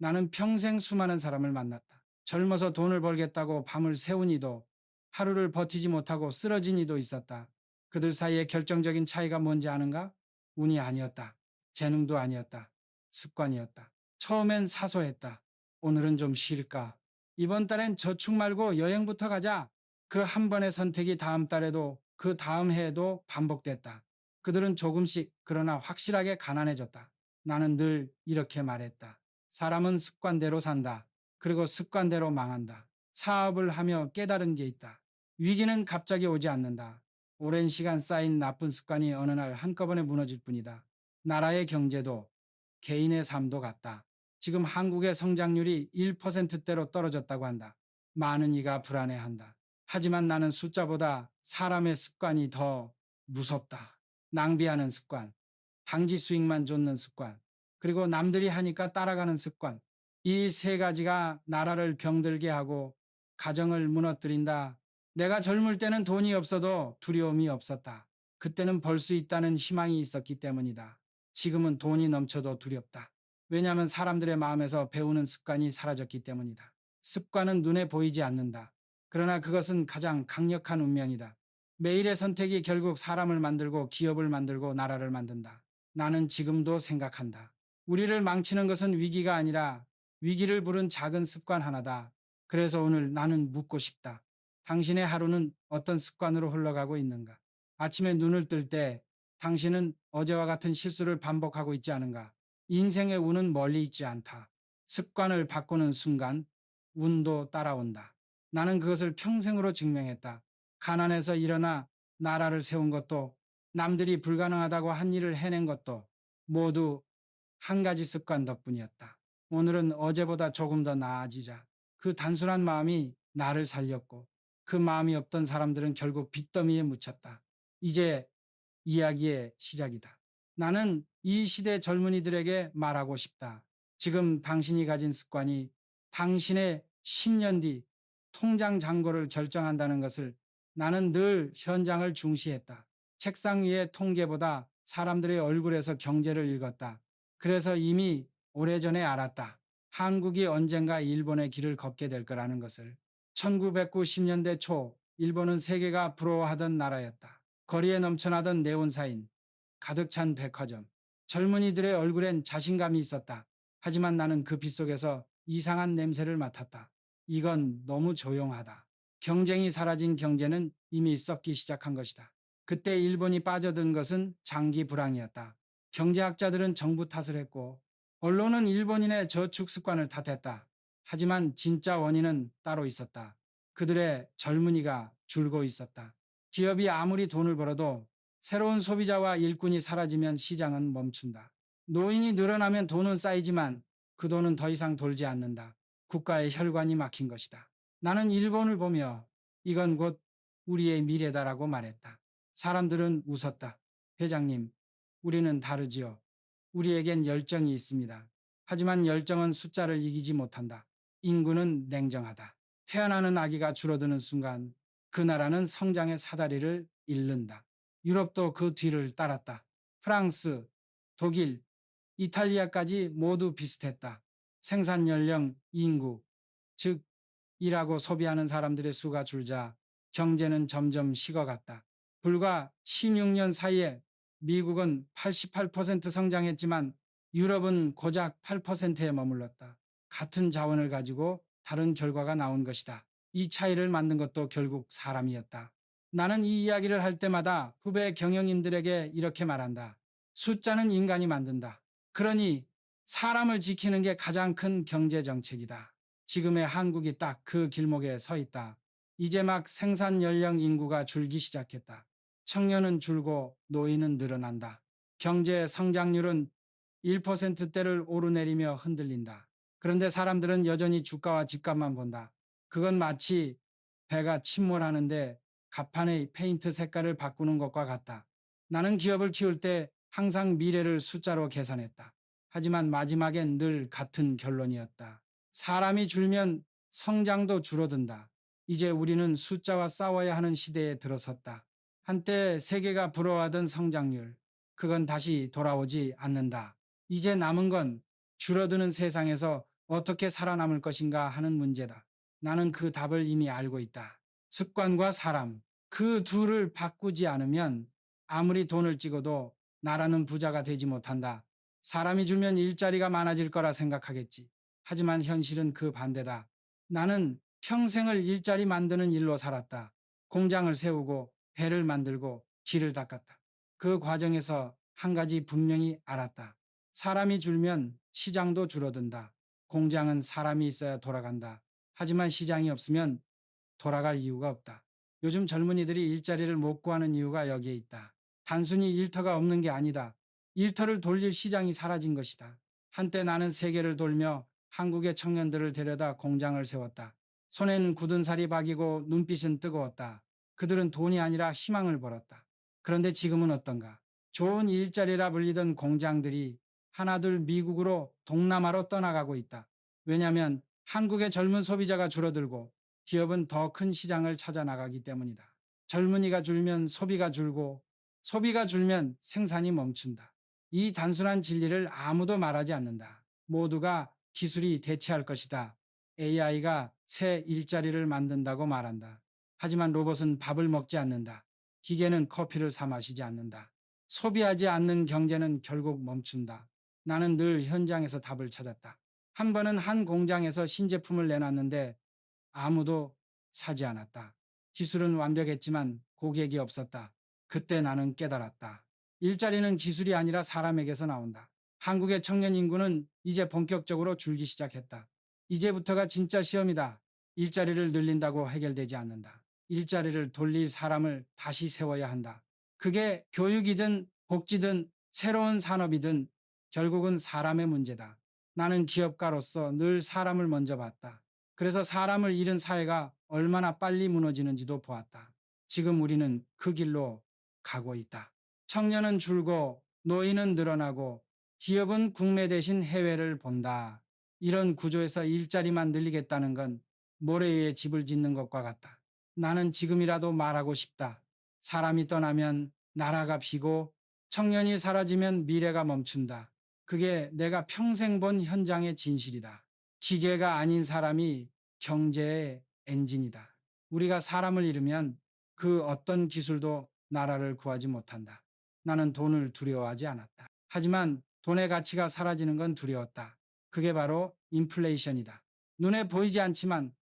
나는 평생 수많은 사람을 만났다. 젊어서 돈을 벌겠다고 밤을 새운 이도, 하루를 버티지 못하고 쓰러진 이도 있었다. 그들 사이에 결정적인 차이가 뭔지 아는가? 운이 아니었다. 재능도 아니었다. 습관이었다. 처음엔 사소했다. 오늘은 좀 쉴까? 이번 달엔 저축 말고 여행부터 가자. 그 한 번의 선택이 다음 달에도 그 다음 해에도 반복됐다. 그들은 조금씩 그러나 확실하게 가난해졌다. 나는 늘 이렇게 말했다. 사람은 습관대로 산다. 그리고 습관대로 망한다. 사업을 하며 깨달은 게 있다. 위기는 갑자기 오지 않는다. 오랜 시간 쌓인 나쁜 습관이 어느 날 한꺼번에 무너질 뿐이다. 나라의 경제도 개인의 삶도 같다. 지금 한국의 성장률이 1%대로 떨어졌다고 한다. 많은 이가 불안해한다. 하지만 나는 숫자보다 사람의 습관이 더 무섭다. 낭비하는 습관, 단기 수익만 쫓는 습관, 그리고 남들이 하니까 따라가는 습관. 이 세 가지가 나라를 병들게 하고 가정을 무너뜨린다. 내가 젊을 때는 돈이 없어도 두려움이 없었다. 그때는 벌 수 있다는 희망이 있었기 때문이다. 지금은 돈이 넘쳐도 두렵다. 왜냐하면 사람들의 마음에서 배우는 습관이 사라졌기 때문이다. 습관은 눈에 보이지 않는다. 그러나 그것은 가장 강력한 운명이다. 매일의 선택이 결국 사람을 만들고 기업을 만들고 나라를 만든다. 나는 지금도 생각한다. 우리를 망치는 것은 위기가 아니라 위기를 부른 작은 습관 하나다. 그래서 오늘 나는 묻고 싶다. 당신의 하루는 어떤 습관으로 흘러가고 있는가? 아침에 눈을 뜰 때 당신은 어제와 같은 실수를 반복하고 있지 않은가? 인생의 운은 멀리 있지 않다. 습관을 바꾸는 순간 운도 따라온다. 나는 그것을 평생으로 증명했다. 가난에서 일어나 나라를 세운 것도 남들이 불가능하다고 한 일을 해낸 것도 모두 한 가지 습관 덕분이었다. 오늘은 어제보다 조금 더 나아지자. 그 단순한 마음이 나를 살렸고 그 마음이 없던 사람들은 결국 빚더미에 묻혔다. 이제 이야기의 시작이다. 나는 이 시대 젊은이들에게 말하고 싶다. 지금 당신이 가진 습관이 당신의 10년 뒤 통장 잔고를 결정한다는 것을 나는 늘 현장을 중시했다. 책상 위의 통계보다 사람들의 얼굴에서 경제를 읽었다. 그래서 이미 오래전에 알았다. 한국이 언젠가 일본의 길을 걷게 될 거라는 것을. 1990년대 초 일본은 세계가 부러워하던 나라였다. 거리에 넘쳐나던 네온사인, 가득 찬 백화점, 젊은이들의 얼굴엔 자신감이 있었다. 하지만 나는 그 빛 속에서 이상한 냄새를 맡았다. 이건 너무 조용하다. 경쟁이 사라진 경제는 이미 썩기 시작한 것이다. 그때 일본이 빠져든 것은 장기 불황이었다. 경제학자들은 정부 탓을 했고, 언론은 일본인의 저축 습관을 탓했다. 하지만 진짜 원인은 따로 있었다. 그들의 젊은이가 줄고 있었다. 기업이 아무리 돈을 벌어도 새로운 소비자와 일꾼이 사라지면 시장은 멈춘다. 노인이 늘어나면 돈은 쌓이지만 그 돈은 더 이상 돌지 않는다. 국가의 혈관이 막힌 것이다. 나는 일본을 보며 이건 곧 우리의 미래다라고 말했다. 사람들은 웃었다. 회장님, 우리는 다르지요. 우리에겐 열정이 있습니다. 하지만 열정은 숫자를 이기지 못한다. 인구는 냉정하다. 태어나는 아기가 줄어드는 순간 그 나라는 성장의 사다리를 잃는다. 유럽도 그 뒤를 따랐다. 프랑스, 독일, 이탈리아까지 모두 비슷했다. 생산 연령, 인구, 즉 일하고 소비하는 사람들의 수가 줄자 경제는 점점 식어갔다. 불과 16년 사이에 미국은 88% 성장했지만 유럽은 고작 8%에 머물렀다. 같은 자원을 가지고 다른 결과가 나온 것이다. 이 차이를 만든 것도 결국 사람이었다. 나는 이 이야기를 할 때마다 후배 경영인들에게 이렇게 말한다. 숫자는 인간이 만든다. 그러니 사람을 지키는 게 가장 큰 경제 정책이다. 지금의 한국이 딱 그 길목에 서 있다. 이제 막 생산 연령 인구가 줄기 시작했다. 청년은 줄고 노인은 늘어난다. 경제 성장률은 1%대를 오르내리며 흔들린다. 그런데 사람들은 여전히 주가와 집값만 본다. 그건 마치 배가 침몰하는데 갑판의 페인트 색깔을 바꾸는 것과 같다. 나는 기업을 키울 때 항상 미래를 숫자로 계산했다. 하지만 마지막엔 늘 같은 결론이었다. 사람이 줄면 성장도 줄어든다. 이제 우리는 숫자와 싸워야 하는 시대에 들어섰다. 한때 세계가 부러워하던 성장률, 그건 다시 돌아오지 않는다. 이제 남은 건 줄어드는 세상에서 어떻게 살아남을 것인가 하는 문제다. 나는 그 답을 이미 알고 있다. 습관과 사람, 그 둘을 바꾸지 않으면 아무리 돈을 찍어도 나라는 부자가 되지 못한다. 사람이 줄면 일자리가 많아질 거라 생각하겠지. 하지만 현실은 그 반대다. 나는 평생을 일자리 만드는 일로 살았다. 공장을 세우고 배를 만들고 길을 닦았다. 그 과정에서 한 가지 분명히 알았다. 사람이 줄면 시장도 줄어든다. 공장은 사람이 있어야 돌아간다. 하지만 시장이 없으면 돌아갈 이유가 없다. 요즘 젊은이들이 일자리를 못 구하는 이유가 여기에 있다. 단순히 일터가 없는 게 아니다. 일터를 돌릴 시장이 사라진 것이다. 한때 나는 세계를 돌며 한국의 청년들을 데려다 공장을 세웠다. 손에는 굳은 살이 박이고 눈빛은 뜨거웠다. 그들은 돈이 아니라 희망을 벌었다. 그런데 지금은 어떤가? 좋은 일자리라 불리던 공장들이 하나둘 미국으로 동남아로 떠나가고 있다. 왜냐하면 한국의 젊은 소비자가 줄어들고 기업은 더 큰 시장을 찾아 나가기 때문이다. 젊은이가 줄면 소비가 줄고 소비가 줄면 생산이 멈춘다. 이 단순한 진리를 아무도 말하지 않는다. 모두가 기술이 대체할 것이다. AI가 새 일자리를 만든다고 말한다. 하지만 로봇은 밥을 먹지 않는다. 기계는 커피를 사 마시지 않는다. 소비하지 않는 경제는 결국 멈춘다. 나는 늘 현장에서 답을 찾았다. 한 번은 한 공장에서 신제품을 내놨는데 아무도 사지 않았다. 기술은 완벽했지만 고객이 없었다. 그때 나는 깨달았다. 일자리는 기술이 아니라 사람에게서 나온다. 한국의 청년 인구는 이제 본격적으로 줄기 시작했다. 이제부터가 진짜 시험이다. 일자리를 늘린다고 해결되지 않는다. 일자리를 돌릴 사람을 다시 세워야 한다. 그게 교육이든 복지든 새로운 산업이든 결국은 사람의 문제다. 나는 기업가로서 늘 사람을 먼저 봤다. 그래서 사람을 잃은 사회가 얼마나 빨리 무너지는지도 보았다. 지금 우리는 그 길로 가고 있다. 청년은 줄고 노인은 늘어나고 기업은 국내 대신 해외를 본다. 이런 구조에서 일자리만 늘리겠다는 건 모래 위에 집을 짓는 것과 같다. 나는 지금이라도 말하고 싶다. 사람이 떠나면 나라가 비고 청년이 사라지면 미래가 멈춘다. 그게 내가 평생 본 현장의 진실이다. 기계가 아닌 사람이 경제의 엔진이다. 우리가 사람을 잃으면 그 어떤 기술도 나라를 구하지 못한다. 나는 돈을 두려워하지 않았다. 하지만 돈의 가치가 사라지는 건 두려웠다. 그게 바로 인플레이션이다. 눈에 보이지 않지만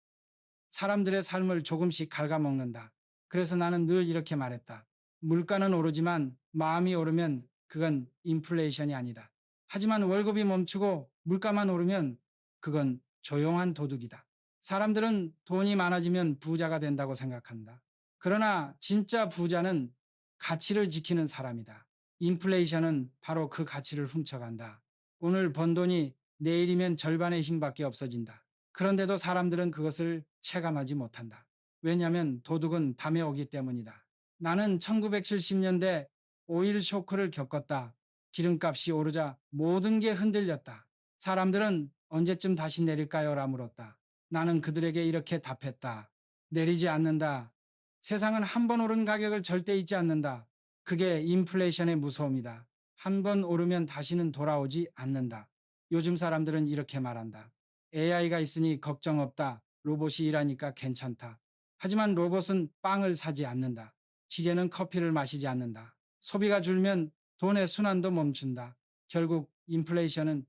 사람들의 삶을 조금씩 갉아먹는다. 그래서 나는 늘 이렇게 말했다. 물가는 오르지만 마음이 오르면 그건 인플레이션이 아니다. 하지만 월급이 멈추고 물가만 오르면 그건 조용한 도둑이다. 사람들은 돈이 많아지면 부자가 된다고 생각한다. 그러나 진짜 부자는 가치를 지키는 사람이다. 인플레이션은 바로 그 가치를 훔쳐간다. 오늘 번 돈이 내일이면 절반의 힘밖에 없어진다. 그런데도 사람들은 그것을 체감하지 못한다. 왜냐하면 도둑은 밤에 오기 때문이다. 나는 1970년대 오일 쇼크를 겪었다. 기름값이 오르자 모든 게 흔들렸다. 사람들은 언제쯤 다시 내릴까요? 라 물었다. 나는 그들에게 이렇게 답했다. 내리지 않는다. 세상은 한 번 오른 가격을 절대 잊지 않는다. 그게 인플레이션의 무서움이다. 한 번 오르면 다시는 돌아오지 않는다. 요즘 사람들은 이렇게 말한다. AI가 있으니 걱정 없다. 로봇이 일하니까 괜찮다. 하지만 로봇은 빵을 사지 않는다. 기계는 커피를 마시지 않는다. 소비가 줄면 돈의 순환도 멈춘다. 결국 인플레이션은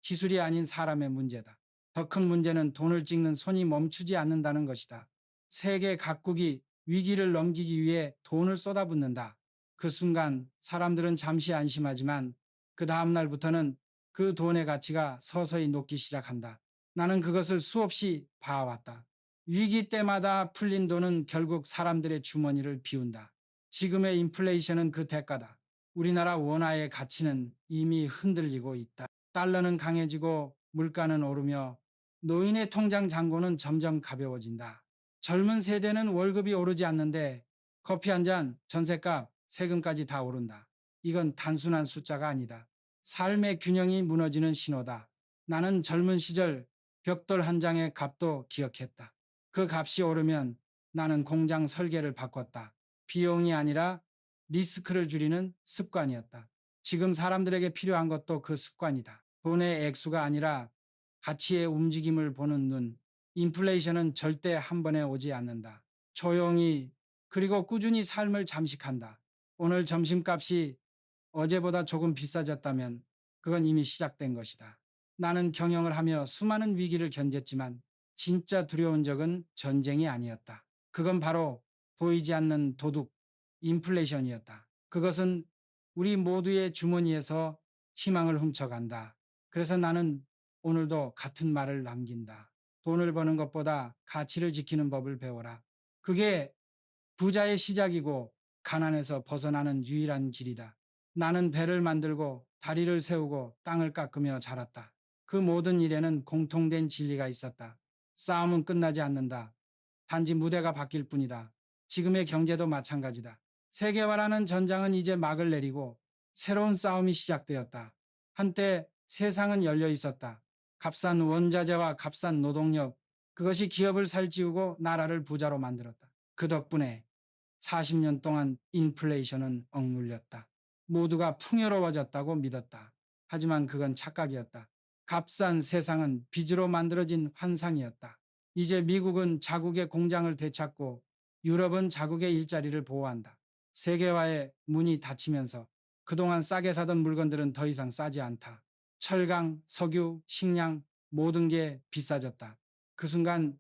기술이 아닌 사람의 문제다. 더 큰 문제는 돈을 찍는 손이 멈추지 않는다는 것이다. 세계 각국이 위기를 넘기기 위해 돈을 쏟아붓는다. 그 순간 사람들은 잠시 안심하지만 그 다음 날부터는 그 돈의 가치가 서서히 녹기 시작한다. 나는 그것을 수없이 봐왔다. 위기 때마다 풀린 돈은 결국 사람들의 주머니를 비운다. 지금의 인플레이션은 그 대가다. 우리나라 원화의 가치는 이미 흔들리고 있다. 달러는 강해지고 물가는 오르며 노인의 통장 잔고는 점점 가벼워진다. 젊은 세대는 월급이 오르지 않는데 커피 한 잔, 전셋값, 세금까지 다 오른다. 이건 단순한 숫자가 아니다. 삶의 균형이 무너지는 신호다. 나는 젊은 시절 벽돌 한 장의 값도 기억했다. 그 값이 오르면 나는 공장 설계를 바꿨다. 비용이 아니라 리스크를 줄이는 습관이었다. 지금 사람들에게 필요한 것도 그 습관이다. 돈의 액수가 아니라 가치의 움직임을 보는 눈. 인플레이션은 절대 한 번에 오지 않는다. 조용히 그리고 꾸준히 삶을 잠식한다. 오늘 점심값이 어제보다 조금 비싸졌다면 그건 이미 시작된 것이다. 나는 경영을 하며 수많은 위기를 견뎠지만 진짜 두려운 적은 전쟁이 아니었다. 그건 바로 보이지 않는 도둑, 인플레이션이었다. 그것은 우리 모두의 주머니에서 희망을 훔쳐간다. 그래서 나는 오늘도 같은 말을 남긴다. 돈을 버는 것보다 가치를 지키는 법을 배워라. 그게 부자의 시작이고 가난에서 벗어나는 유일한 길이다. 나는 배를 만들고 다리를 세우고 땅을 깎으며 자랐다. 그 모든 일에는 공통된 진리가 있었다. 싸움은 끝나지 않는다. 단지 무대가 바뀔 뿐이다. 지금의 경제도 마찬가지다. 세계화라는 전장은 이제 막을 내리고 새로운 싸움이 시작되었다. 한때 세상은 열려 있었다. 값싼 원자재와 값싼 노동력, 그것이 기업을 살찌우고 나라를 부자로 만들었다. 그 덕분에 40년 동안 인플레이션은 억눌렸다. 모두가 풍요로워졌다고 믿었다. 하지만 그건 착각이었다. 값싼 세상은 빚으로 만들어진 환상이었다. 이제 미국은 자국의 공장을 되찾고 유럽은 자국의 일자리를 보호한다. 세계화의 문이 닫히면서 그동안 싸게 사던 물건들은 더 이상 싸지 않다. 철강, 석유, 식량, 모든 게 비싸졌다. 그 순간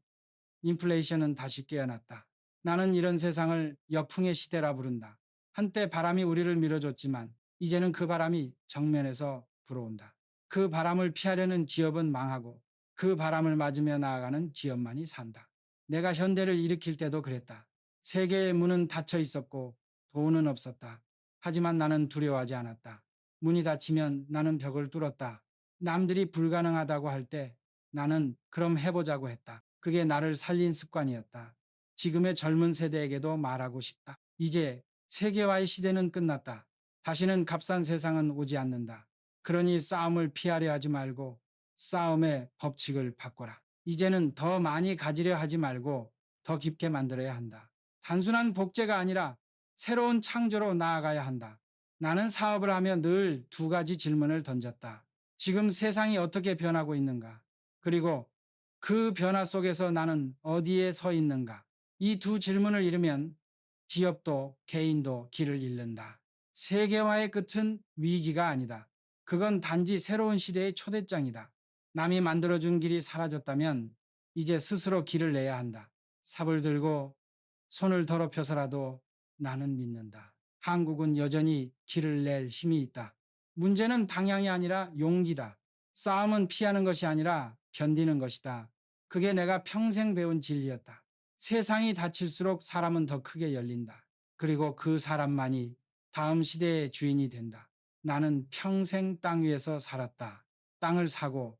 인플레이션은 다시 깨어났다. 나는 이런 세상을 역풍의 시대라 부른다. 한때 바람이 우리를 밀어줬지만 이제는 그 바람이 정면에서 불어온다. 그 바람을 피하려는 기업은 망하고 그 바람을 맞으며 나아가는 기업만이 산다. 내가 현대를 일으킬 때도 그랬다. 세계의 문은 닫혀 있었고 돈은 없었다. 하지만 나는 두려워하지 않았다. 문이 닫히면 나는 벽을 뚫었다. 남들이 불가능하다고 할 때 나는 그럼 해보자고 했다. 그게 나를 살린 습관이었다. 지금의 젊은 세대에게도 말하고 싶다. 이제 세계화의 시대는 끝났다. 다시는 값싼 세상은 오지 않는다. 그러니 싸움을 피하려 하지 말고 싸움의 법칙을 바꿔라. 이제는 더 많이 가지려 하지 말고 더 깊게 만들어야 한다. 단순한 복제가 아니라 새로운 창조로 나아가야 한다. 나는 사업을 하며 늘 두 가지 질문을 던졌다. 지금 세상이 어떻게 변하고 있는가? 그리고 그 변화 속에서 나는 어디에 서 있는가? 이 두 질문을 잃으면 기업도 개인도 길을 잃는다. 세계화의 끝은 위기가 아니다. 그건 단지 새로운 시대의 초대장이다. 남이 만들어준 길이 사라졌다면 이제 스스로 길을 내야 한다. 삽을 들고 손을 더럽혀서라도 나는 믿는다. 한국은 여전히 길을 낼 힘이 있다. 문제는 방향이 아니라 용기다. 싸움은 피하는 것이 아니라 견디는 것이다. 그게 내가 평생 배운 진리였다. 세상이 닫힐수록 사람은 더 크게 열린다. 그리고 그 사람만이 다음 시대의 주인이 된다. 나는 평생 땅 위에서 살았다. 땅을 사고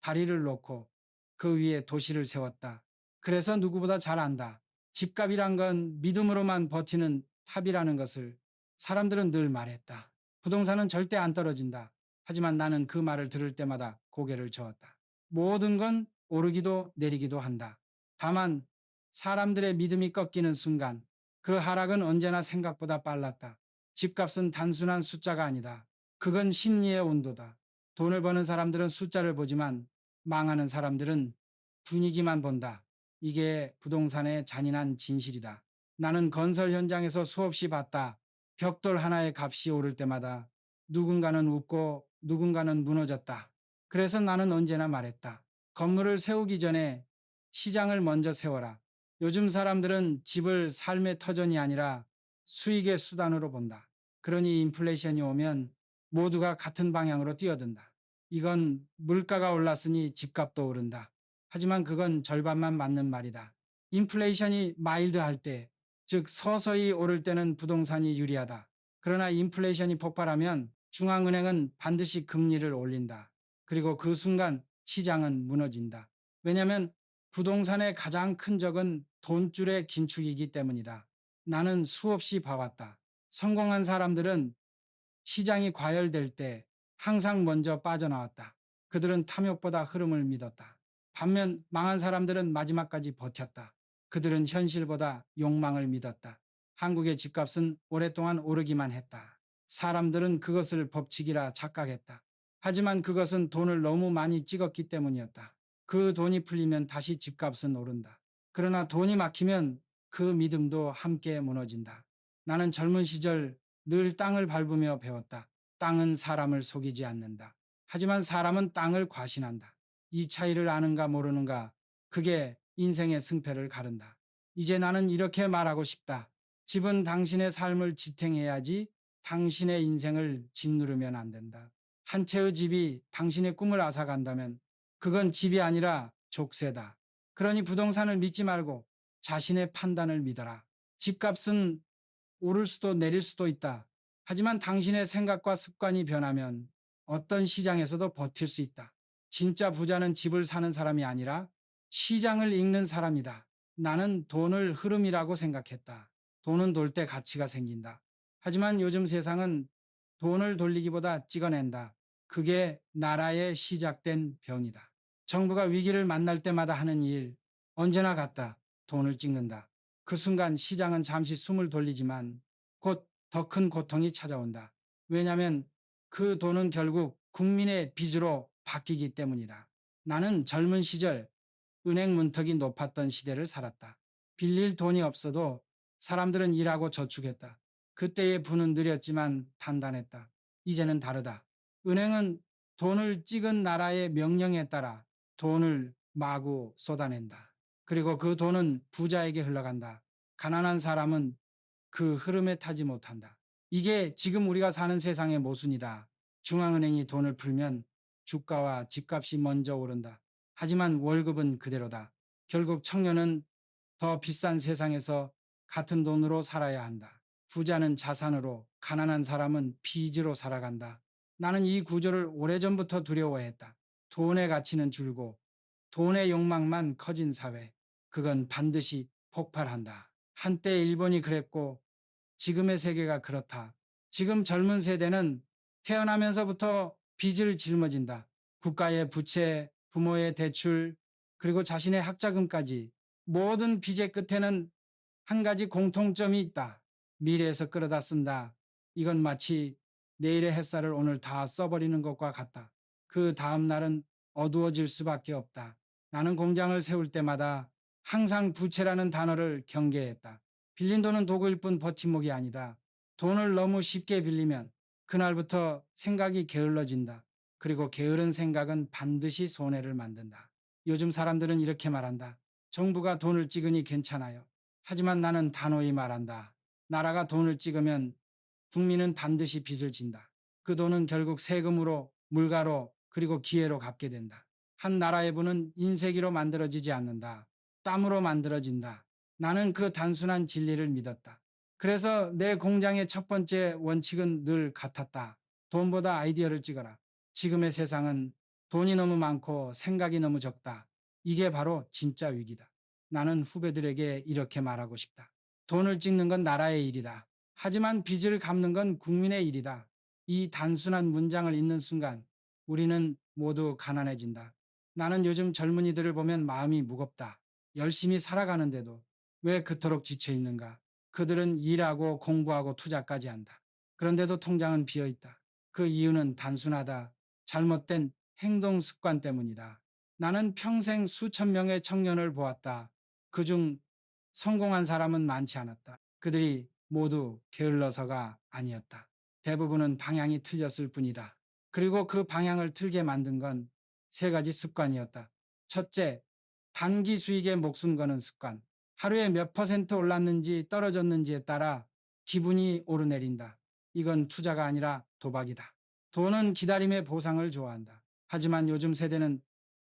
다리를 놓고 그 위에 도시를 세웠다. 그래서 누구보다 잘 안다. 집값이란 건 믿음으로만 버티는 탑이라는 것을 사람들은 늘 말했다. 부동산은 절대 안 떨어진다. 하지만 나는 그 말을 들을 때마다 고개를 저었다. 모든 건 오르기도 내리기도 한다. 다만 사람들의 믿음이 꺾이는 순간 그 하락은 언제나 생각보다 빨랐다. 집값은 단순한 숫자가 아니다. 그건 심리의 온도다. 돈을 버는 사람들은 숫자를 보지만 망하는 사람들은 분위기만 본다. 이게 부동산의 잔인한 진실이다. 나는 건설 현장에서 수없이 봤다. 벽돌 하나의 값이 오를 때마다 누군가는 웃고 누군가는 무너졌다. 그래서 나는 언제나 말했다. 건물을 세우기 전에 시장을 먼저 세워라. 요즘 사람들은 집을 삶의 터전이 아니라 수익의 수단으로 본다. 그러니 인플레이션이 오면 모두가 같은 방향으로 뛰어든다. 이건 물가가 올랐으니 집값도 오른다. 하지만 그건 절반만 맞는 말이다. 인플레이션이 마일드할 때, 즉 서서히 오를 때는 부동산이 유리하다. 그러나 인플레이션이 폭발하면 중앙은행은 반드시 금리를 올린다. 그리고 그 순간 시장은 무너진다. 왜냐하면 부동산의 가장 큰 적은 돈줄의 긴축이기 때문이다. 나는 수없이 봐왔다. 성공한 사람들은 시장이 과열될 때 항상 먼저 빠져나왔다. 그들은 탐욕보다 흐름을 믿었다. 반면 망한 사람들은 마지막까지 버텼다. 그들은 현실보다 욕망을 믿었다. 한국의 집값은 오랫동안 오르기만 했다. 사람들은 그것을 법칙이라 착각했다. 하지만 그것은 돈을 너무 많이 찍었기 때문이었다. 그 돈이 풀리면 다시 집값은 오른다. 그러나 돈이 막히면 그 믿음도 함께 무너진다. 나는 젊은 시절 늘 땅을 밟으며 배웠다. 땅은 사람을 속이지 않는다. 하지만 사람은 땅을 과신한다. 이 차이를 아는가 모르는가, 그게 인생의 승패를 가른다. 이제 나는 이렇게 말하고 싶다. 집은 당신의 삶을 지탱해야지 당신의 인생을 짓누르면 안 된다. 한 채의 집이 당신의 꿈을 앗아간다면 그건 집이 아니라 족쇄다. 그러니 부동산을 믿지 말고 자신의 판단을 믿어라. 집값은 오를 수도 내릴 수도 있다. 하지만 당신의 생각과 습관이 변하면 어떤 시장에서도 버틸 수 있다. 진짜 부자는 집을 사는 사람이 아니라 시장을 읽는 사람이다. 나는 돈을 흐름이라고 생각했다. 돈은 돌 때 가치가 생긴다. 하지만 요즘 세상은 돈을 돌리기보다 찍어낸다. 그게 나라에 시작된 병이다. 정부가 위기를 만날 때마다 하는 일, 언제나 같다. 돈을 찍는다. 그 순간 시장은 잠시 숨을 돌리지만 곧 더 큰 고통이 찾아온다. 왜냐하면 그 돈은 결국 국민의 빚으로 바뀌기 때문이다. 나는 젊은 시절 은행 문턱이 높았던 시대를 살았다. 빌릴 돈이 없어도 사람들은 일하고 저축했다. 그때의 부는 느렸지만 단단했다. 이제는 다르다. 은행은 돈을 찍은 나라의 명령에 따라 돈을 마구 쏟아낸다. 그리고 그 돈은 부자에게 흘러간다. 가난한 사람은 그 흐름에 타지 못한다. 이게 지금 우리가 사는 세상의 모순이다. 중앙은행이 돈을 풀면 주가와 집값이 먼저 오른다. 하지만 월급은 그대로다. 결국 청년은 더 비싼 세상에서 같은 돈으로 살아야 한다. 부자는 자산으로, 가난한 사람은 빚으로 살아간다. 나는 이 구조를 오래전부터 두려워했다. 돈의 가치는 줄고 돈의 욕망만 커진 사회. 그건 반드시 폭발한다. 한때 일본이 그랬고 지금의 세계가 그렇다. 지금 젊은 세대는 태어나면서부터 빚을 짊어진다. 국가의 부채, 부모의 대출, 그리고 자신의 학자금까지 모든 빚의 끝에는 한 가지 공통점이 있다. 미래에서 끌어다 쓴다. 이건 마치 내일의 햇살을 오늘 다 써버리는 것과 같다. 그 다음 날은 어두워질 수밖에 없다. 나는 공장을 세울 때마다 항상 부채라는 단어를 경계했다. 빌린 돈은 도구일 뿐 버팀목이 아니다. 돈을 너무 쉽게 빌리면 그날부터 생각이 게을러진다. 그리고 게으른 생각은 반드시 손해를 만든다. 요즘 사람들은 이렇게 말한다. 정부가 돈을 찍으니 괜찮아요. 하지만 나는 단호히 말한다. 나라가 돈을 찍으면 국민은 반드시 빚을 진다. 그 돈은 결국 세금으로, 물가로, 그리고 기회로 갚게 된다. 한 나라의 부는 인쇄기로 만들어지지 않는다. 땀으로 만들어진다. 나는 그 단순한 진리를 믿었다. 그래서 내 공장의 첫 번째 원칙은 늘 같았다. 돈보다 아이디어를 찍어라. 지금의 세상은 돈이 너무 많고 생각이 너무 적다. 이게 바로 진짜 위기다. 나는 후배들에게 이렇게 말하고 싶다. 돈을 찍는 건 나라의 일이다. 하지만 빚을 갚는 건 국민의 일이다. 이 단순한 문장을 읽는 순간 우리는 모두 가난해진다. 나는 요즘 젊은이들을 보면 마음이 무겁다. 열심히 살아가는데도 왜 그토록 지쳐 있는가? 그들은 일하고 공부하고 투자까지 한다. 그런데도 통장은 비어 있다. 그 이유는 단순하다. 잘못된 행동 습관 때문이다. 나는 평생 수천 명의 청년을 보았다. 그중 성공한 사람은 많지 않았다. 그들이 모두 게을러서가 아니었다. 대부분은 방향이 틀렸을 뿐이다. 그리고 그 방향을 틀게 만든 건 세 가지 습관이었다. 첫째, 단기 수익에 목숨 거는 습관. 하루에 몇 퍼센트 올랐는지 떨어졌는지에 따라 기분이 오르내린다. 이건 투자가 아니라 도박이다. 돈은 기다림의 보상을 좋아한다. 하지만 요즘 세대는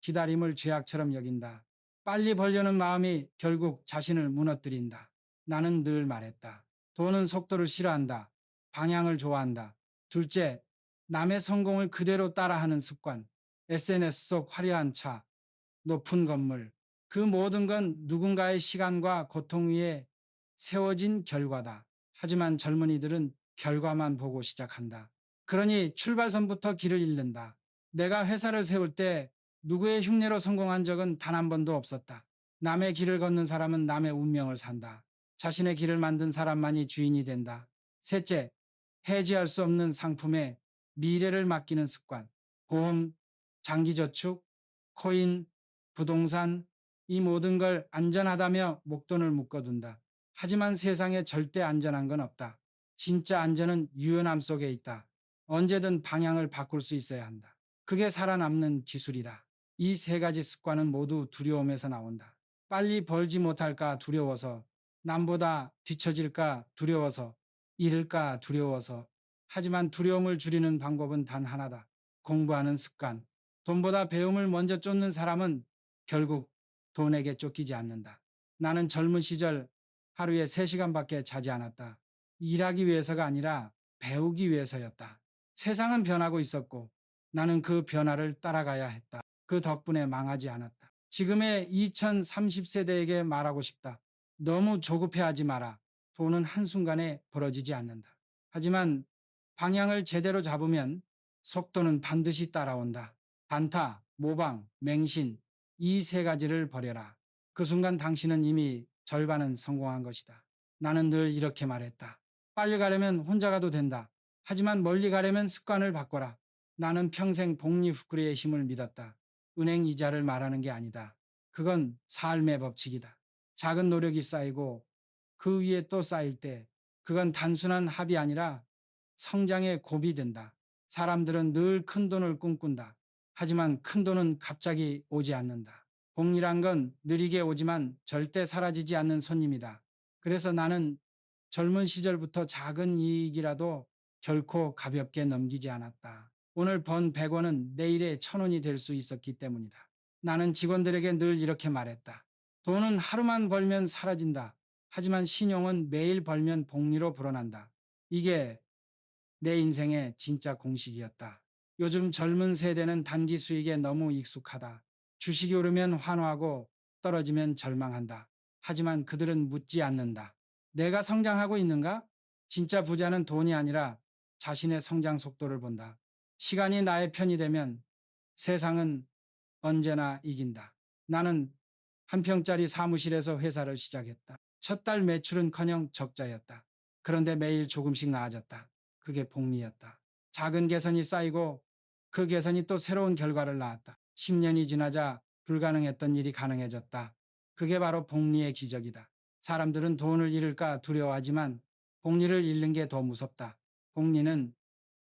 기다림을 죄악처럼 여긴다. 빨리 벌려는 마음이 결국 자신을 무너뜨린다. 나는 늘 말했다. 돈은 속도를 싫어한다. 방향을 좋아한다. 둘째, 남의 성공을 그대로 따라하는 습관. SNS 속 화려한 차, 높은 건물, 그 모든 건 누군가의 시간과 고통 위에 세워진 결과다. 하지만 젊은이들은 결과만 보고 시작한다. 그러니 출발선부터 길을 잃는다. 내가 회사를 세울 때 누구의 흉내로 성공한 적은 단 한 번도 없었다. 남의 길을 걷는 사람은 남의 운명을 산다. 자신의 길을 만든 사람만이 주인이 된다. 셋째, 해지할 수 없는 상품에 미래를 맡기는 습관. 보험, 장기저축, 코인, 부동산, 이 모든 걸 안전하다며 목돈을 묶어둔다. 하지만 세상에 절대 안전한 건 없다. 진짜 안전은 유연함 속에 있다. 언제든 방향을 바꿀 수 있어야 한다. 그게 살아남는 기술이다. 이 세 가지 습관은 모두 두려움에서 나온다. 빨리 벌지 못할까 두려워서, 남보다 뒤처질까 두려워서, 잃을까 두려워서. 하지만 두려움을 줄이는 방법은 단 하나다. 공부하는 습관. 돈보다 배움을 먼저 쫓는 사람은 결국 돈에게 쫓기지 않는다. 나는 젊은 시절 하루에 3시간밖에 자지 않았다. 일하기 위해서가 아니라 배우기 위해서였다. 세상은 변하고 있었고 나는 그 변화를 따라가야 했다. 그 덕분에 망하지 않았다. 지금의 2030세대에게 말하고 싶다. 너무 조급해하지 마라. 돈은 한순간에 벌어지지 않는다. 하지만 방향을 제대로 잡으면 속도는 반드시 따라온다. 단타, 모방, 맹신, 이 세 가지를 버려라. 그 순간 당신은 이미 절반은 성공한 것이다. 나는 늘 이렇게 말했다. 빨리 가려면 혼자 가도 된다. 하지만 멀리 가려면 습관을 바꿔라. 나는 평생 복리후크리의 힘을 믿었다. 은행 이자를 말하는 게 아니다. 그건 삶의 법칙이다. 작은 노력이 쌓이고 그 위에 또 쌓일 때 그건 단순한 합이 아니라 성장의 곱이 된다. 사람들은 늘 큰 돈을 꿈꾼다. 하지만 큰 돈은 갑자기 오지 않는다. 복리란 건 느리게 오지만 절대 사라지지 않는 손님이다. 그래서 나는 젊은 시절부터 작은 이익이라도 결코 가볍게 넘기지 않았다. 오늘 번 100원은 내일의 1000원이 될 수 있었기 때문이다. 나는 직원들에게 늘 이렇게 말했다. 돈은 하루만 벌면 사라진다. 하지만 신용은 매일 벌면 복리로 불어난다. 이게 내 인생의 진짜 공식이었다. 요즘 젊은 세대는 단기 수익에 너무 익숙하다. 주식이 오르면 환호하고 떨어지면 절망한다. 하지만 그들은 묻지 않는다. 내가 성장하고 있는가? 진짜 부자는 돈이 아니라 자신의 성장 속도를 본다. 시간이 나의 편이 되면 세상은 언제나 이긴다. 나는 한 평짜리 사무실에서 회사를 시작했다. 첫 달 매출은커녕 적자였다. 그런데 매일 조금씩 나아졌다. 그게 복리였다. 작은 개선이 쌓이고 그 개선이 또 새로운 결과를 낳았다. 10년이 지나자 불가능했던 일이 가능해졌다. 그게 바로 복리의 기적이다. 사람들은 돈을 잃을까 두려워하지만 복리를 잃는 게 더 무섭다. 복리는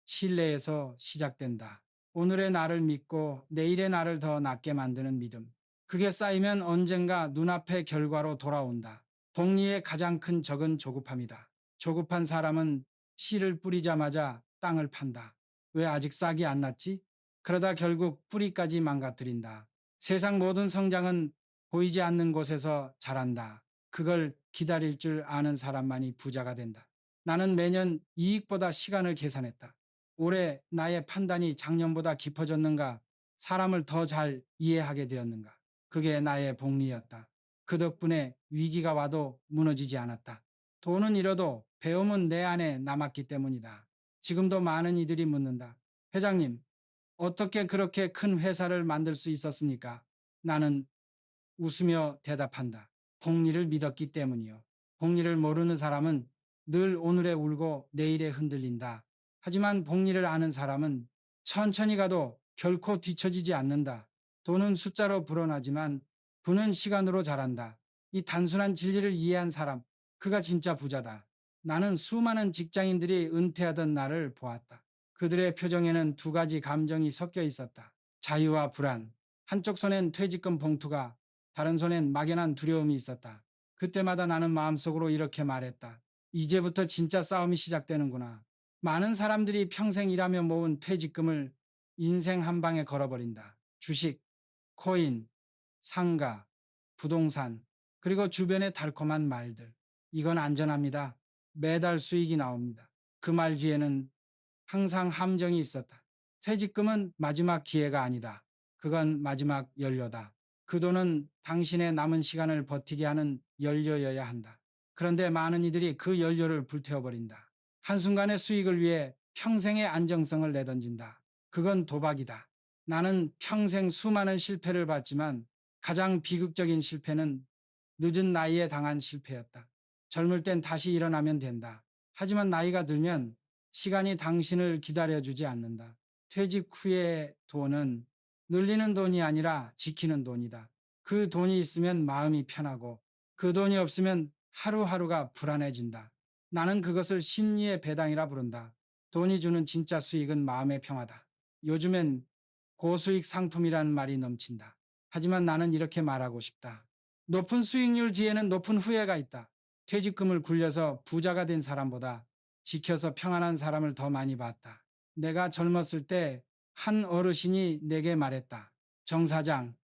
신뢰에서 시작된다. 오늘의 나를 믿고 내일의 나를 더 낫게 만드는 믿음. 그게 쌓이면 언젠가 눈앞의 결과로 돌아온다. 복리의 가장 큰 적은 조급함이다. 조급한 사람은 씨를 뿌리자마자 땅을 판다. 왜 아직 싹이 안 났지? 그러다 결국 뿌리까지 망가뜨린다. 세상 모든 성장은 보이지 않는 곳에서 자란다. 그걸 기다릴 줄 아는 사람만이 부자가 된다. 나는 매년 이익보다 시간을 계산했다. 올해 나의 판단이 작년보다 깊어졌는가? 사람을 더 잘 이해하게 되었는가? 그게 나의 복리였다. 그 덕분에 위기가 와도 무너지지 않았다. 돈은 잃어도 배움은 내 안에 남았기 때문이다. 지금도 많은 이들이 묻는다. 회장님, 어떻게 그렇게 큰 회사를 만들 수 있었습니까? 나는 웃으며 대답한다. 복리를 믿었기 때문이요. 복리를 모르는 사람은 늘 오늘에 울고 내일에 흔들린다. 하지만 복리를 아는 사람은 천천히 가도 결코 뒤처지지 않는다. 돈은 숫자로 불어나지만 부는 시간으로 자란다. 이 단순한 진리를 이해한 사람, 그가 진짜 부자다. 나는 수많은 직장인들이 은퇴하던 날을 보았다. 그들의 표정에는 두 가지 감정이 섞여 있었다. 자유와 불안. 한쪽 손엔 퇴직금 봉투가, 다른 손엔 막연한 두려움이 있었다. 그때마다 나는 마음속으로 이렇게 말했다. 이제부터 진짜 싸움이 시작되는구나. 많은 사람들이 평생 일하며 모은 퇴직금을 인생 한 방에 걸어버린다. 주식, 코인, 상가, 부동산, 그리고 주변의 달콤한 말들. 이건 안전합니다. 매달 수익이 나옵니다. 그 말 뒤에는 항상 함정이 있었다. 퇴직금은 마지막 기회가 아니다. 그건 마지막 연료다. 그 돈은 당신의 남은 시간을 버티게 하는 연료여야 한다. 그런데 많은 이들이 그 연료를 불태워버린다. 한순간의 수익을 위해 평생의 안정성을 내던진다. 그건 도박이다. 나는 평생 수많은 실패를 봤지만 가장 비극적인 실패는 늦은 나이에 당한 실패였다. 젊을 땐 다시 일어나면 된다. 하지만 나이가 들면 시간이 당신을 기다려주지 않는다. 퇴직 후의 돈은 늘리는 돈이 아니라 지키는 돈이다. 그 돈이 있으면 마음이 편하고 그 돈이 없으면 하루하루가 불안해진다. 나는 그것을 심리의 배당이라 부른다. 돈이 주는 진짜 수익은 마음의 평화다. 요즘엔 고수익 상품이라는 말이 넘친다. 하지만 나는 이렇게 말하고 싶다. 높은 수익률 뒤에는 높은 후회가 있다. 퇴직금을 굴려서 부자가 된 사람보다 지켜서 평안한 사람을 더 많이 봤다. 내가 젊었을 때 한 어르신이 내게 말했다. 정 사장,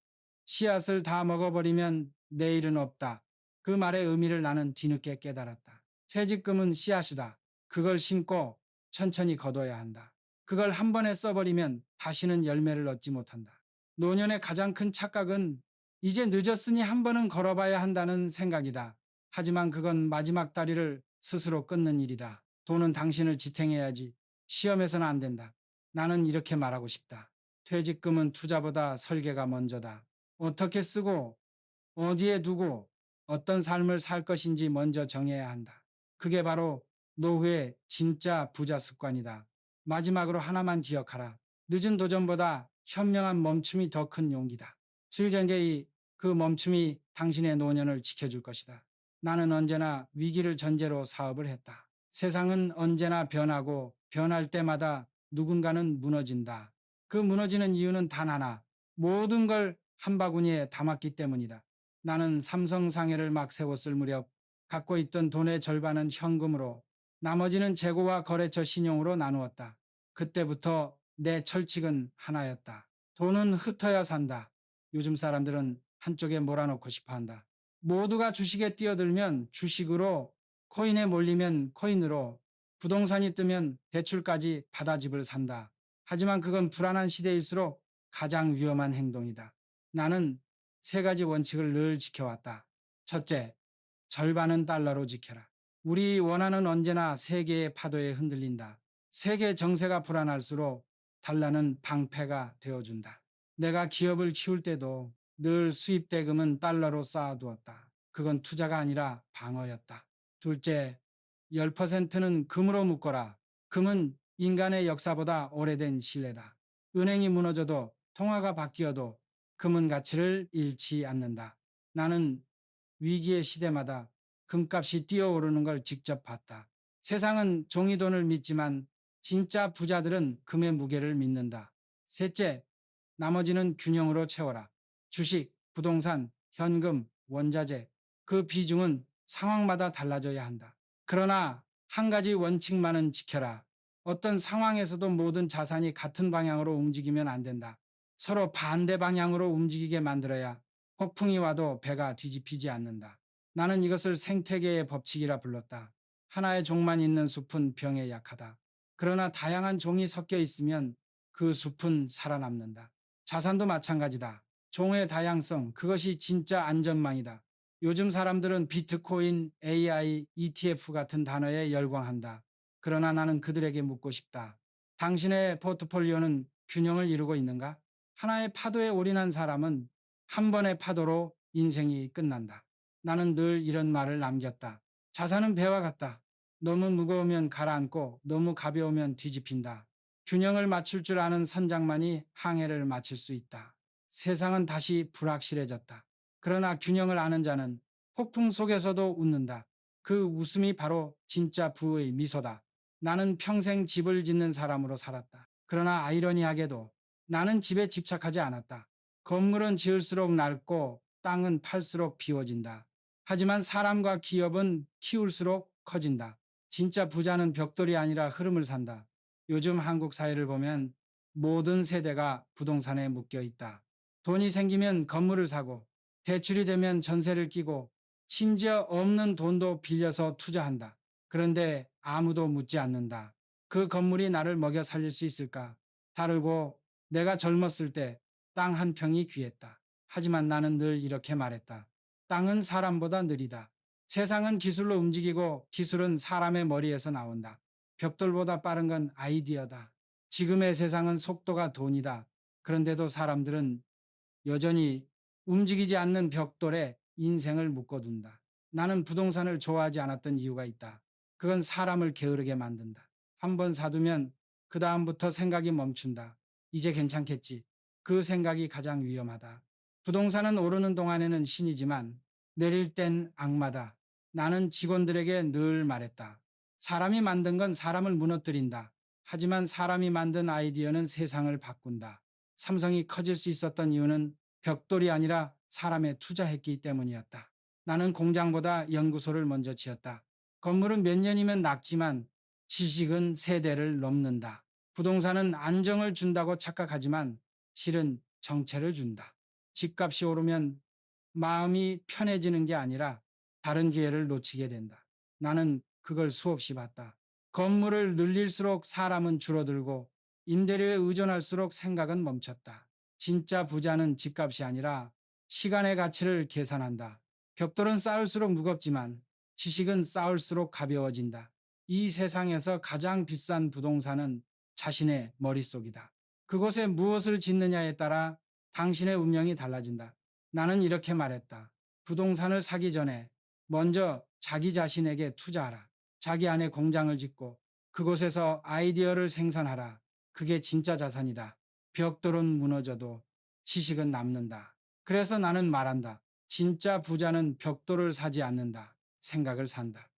씨앗을 다 먹어버리면 내일은 없다. 그 말의 의미를 나는 뒤늦게 깨달았다. 퇴직금은 씨앗이다. 그걸 심고 천천히 거둬야 한다. 그걸 한 번에 써버리면 다시는 열매를 얻지 못한다. 노년의 가장 큰 착각은 이제 늦었으니 한 번은 걸어봐야 한다는 생각이다. 하지만 그건 마지막 다리를 스스로 끊는 일이다. 돈은 당신을 지탱해야지. 시험에서는 안 된다. 나는 이렇게 말하고 싶다. 퇴직금은 투자보다 설계가 먼저다. 어떻게 쓰고 어디에 두고 어떤 삶을 살 것인지 먼저 정해야 한다. 그게 바로 노후의 진짜 부자 습관이다. 마지막으로 하나만 기억하라. 늦은 도전보다 현명한 멈춤이 더 큰 용기다. 즐경계의 그 멈춤이 당신의 노년을 지켜줄 것이다. 나는 언제나 위기를 전제로 사업을 했다. 세상은 언제나 변하고 변할 때마다 누군가는 무너진다. 그 무너지는 이유는 단 하나. 모든 걸 한 바구니에 담았기 때문이다. 나는 삼성상해를 막 세웠을 무렵 갖고 있던 돈의 절반은 현금으로 나머지는 재고와 거래처 신용으로 나누었다. 그때부터 내 철칙은 하나였다. 돈은 흩어야 산다. 요즘 사람들은 한쪽에 몰아넣고 싶어 한다. 모두가 주식에 뛰어들면 주식으로, 코인에 몰리면 코인으로, 부동산이 뜨면 대출까지 받아집을 산다. 하지만 그건 불안한 시대일수록 가장 위험한 행동이다. 나는 세 가지 원칙을 늘 지켜왔다. 첫째, 절반은 달러로 지켜라. 우리 원화는 언제나 세계의 파도에 흔들린다. 세계 정세가 불안할수록 달러는 방패가 되어준다. 내가 기업을 키울 때도 늘 수입 대금은 달러로 쌓아두었다. 그건 투자가 아니라 방어였다. 둘째, 10%는 금으로 묶어라. 금은 인간의 역사보다 오래된 신뢰다. 은행이 무너져도 통화가 바뀌어도 금은 가치를 잃지 않는다. 나는 위기의 시대마다 금값이 뛰어오르는 걸 직접 봤다. 세상은 종이돈을 믿지만 진짜 부자들은 금의 무게를 믿는다. 셋째, 나머지는 균형으로 채워라. 주식, 부동산, 현금, 원자재. 그 비중은 상황마다 달라져야 한다. 그러나 한 가지 원칙만은 지켜라. 어떤 상황에서도 모든 자산이 같은 방향으로 움직이면 안 된다. 서로 반대 방향으로 움직이게 만들어야 폭풍이 와도 배가 뒤집히지 않는다. 나는 이것을 생태계의 법칙이라 불렀다. 하나의 종만 있는 숲은 병에 약하다. 그러나 다양한 종이 섞여 있으면 그 숲은 살아남는다. 자산도 마찬가지다. 종의 다양성, 그것이 진짜 안전망이다. 요즘 사람들은 비트코인, AI, ETF 같은 단어에 열광한다. 그러나 나는 그들에게 묻고 싶다. 당신의 포트폴리오는 균형을 이루고 있는가? 하나의 파도에 올인한 사람은 한 번의 파도로 인생이 끝난다. 나는 늘 이런 말을 남겼다. 자산은 배와 같다. 너무 무거우면 가라앉고 너무 가벼우면 뒤집힌다. 균형을 맞출 줄 아는 선장만이 항해를 마칠 수 있다. 세상은 다시 불확실해졌다. 그러나 균형을 아는 자는 폭풍 속에서도 웃는다. 그 웃음이 바로 진짜 부의 미소다. 나는 평생 집을 짓는 사람으로 살았다. 그러나 아이러니하게도 나는 집에 집착하지 않았다. 건물은 지을수록 낡고 땅은 팔수록 비워진다. 하지만 사람과 기업은 키울수록 커진다. 진짜 부자는 벽돌이 아니라 흐름을 산다. 요즘 한국 사회를 보면 모든 세대가 부동산에 묶여 있다. 돈이 생기면 건물을 사고, 대출이 되면 전세를 끼고, 심지어 없는 돈도 빌려서 투자한다. 그런데 아무도 묻지 않는다. 그 건물이 나를 먹여 살릴 수 있을까? 다르고 내가 젊었을 때 땅 한 평이 귀했다. 하지만 나는 늘 이렇게 말했다. 땅은 사람보다 느리다. 세상은 기술로 움직이고 기술은 사람의 머리에서 나온다. 벽돌보다 빠른 건 아이디어다. 지금의 세상은 속도가 돈이다. 그런데도 사람들은 여전히 움직이지 않는 벽돌에 인생을 묶어둔다. 나는 부동산을 좋아하지 않았던 이유가 있다. 그건 사람을 게으르게 만든다. 한 번 사두면 그다음부터 생각이 멈춘다. 이제 괜찮겠지. 그 생각이 가장 위험하다. 부동산은 오르는 동안에는 신이지만 내릴 땐 악마다. 나는 직원들에게 늘 말했다. 사람이 만든 건 사람을 무너뜨린다. 하지만 사람이 만든 아이디어는 세상을 바꾼다. 삼성이 커질 수 있었던 이유는 벽돌이 아니라 사람에 투자했기 때문이었다. 나는 공장보다 연구소를 먼저 지었다. 건물은 몇 년이면 낡지만 지식은 세대를 넘는다. 부동산은 안정을 준다고 착각하지만 실은 정체를 준다. 집값이 오르면 마음이 편해지는 게 아니라 다른 기회를 놓치게 된다. 나는 그걸 수없이 봤다. 건물을 늘릴수록 사람은 줄어들고 임대료에 의존할수록 생각은 멈췄다. 진짜 부자는 집값이 아니라 시간의 가치를 계산한다. 벽돌은 쌓을수록 무겁지만 지식은 쌓을수록 가벼워진다. 이 세상에서 가장 비싼 부동산은 자신의 머릿속이다. 그곳에 무엇을 짓느냐에 따라 당신의 운명이 달라진다. 나는 이렇게 말했다. 부동산을 사기 전에 먼저 자기 자신에게 투자하라. 자기 안에 공장을 짓고 그곳에서 아이디어를 생산하라. 그게 진짜 자산이다. 벽돌은 무너져도 지식은 남는다. 그래서 나는 말한다. 진짜 부자는 벽돌을 사지 않는다. 생각을 산다.